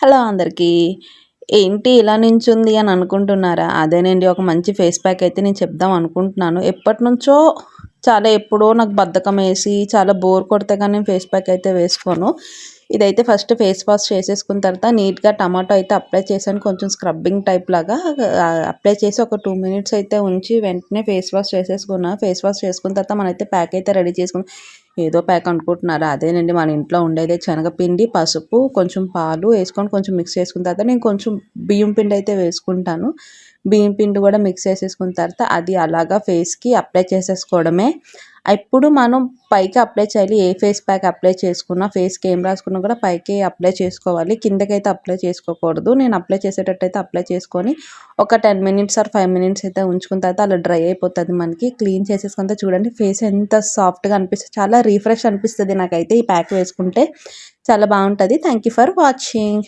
Hello అందరికీ. ఏంటి ఇలా నించుంది అని అనుకుంటున్నారా? అదేనండి, ఒక మంచి ఫేస్ ప్యాక్ అయితే నేను చెప్దాం అనుకుంటున్నాను. ఎప్పటినుంచో ఎప్పుడో నాకు బద్ధకమేసి చాలా బోర్ కొడితే గానీ నేను ఫేస్ ప్యాక్ అయితే వేసుకోను. ఇదైతే ఫస్ట్ ఫేస్ వాష్ చేసేసుకున్న తర్వాత నీట్‌గా టమాటో అయితే అప్లై చేశాను. కొంచెం స్క్రబ్బింగ్ టైప్ లాగా అప్లై చేసి ఒక 2 మినిట్స్ అయితే ఉంచి వెంటనే ఫేస్ వాష్ చేసేసుకున్నా. ఫేస్ వాష్ చేసుకున్న తర్వాత మనమైతే ప్యాక్ అయితే రెడీ చేసుకున్నాం. ఏదో ప్యాక్ అనుకుంటున్నారా? అదేనండి, మన ఇంట్లో ఉండేదే శనగపిండి, పసుపు, కొంచెం పాలు వేసుకొని కొంచెం మిక్స్ చేసుకున్న తర్వాత నేను కొంచెం బియ్యం పిండి అయితే వేసుకుంటాను. బియ్యం పిండి కూడా మిక్స్ చేసేసుకున్న తర్వాత అది అలాగా ఫేస్‌కి అప్లై చేసేసుకోవడమే. ఇప్పుడు మనం పైకి అప్లై చేయాలి. ఏ ఫేస్ ప్యాక్ అప్లై చేసుకున్నా, ఫేస్‌కి ఏం రాసుకున్నా కూడా పైకి అప్లై చేసుకోవాలి. కిందకైతే అప్లై చేసుకోకూడదు. నేను అప్లై చేసేటట్టయితే అప్లై చేసుకొని ఒక 10 మినిట్స్ ఆర్ 5 మినిట్స్ అయితే ఉంచుకున్న తర్వాత అలా డ్రై అయిపోతుంది మనకి. క్లీన్ చేసేసుకుంటే చూడండి ఫేస్ ఎంత సాఫ్ట్‌గా అనిపిస్తది. చాలా రిఫ్రెష్ అనిపిస్తది నాకైతే ఈ ప్యాక్ వేసుకుంటే. చాలా బావుంటది. Thank you for watching.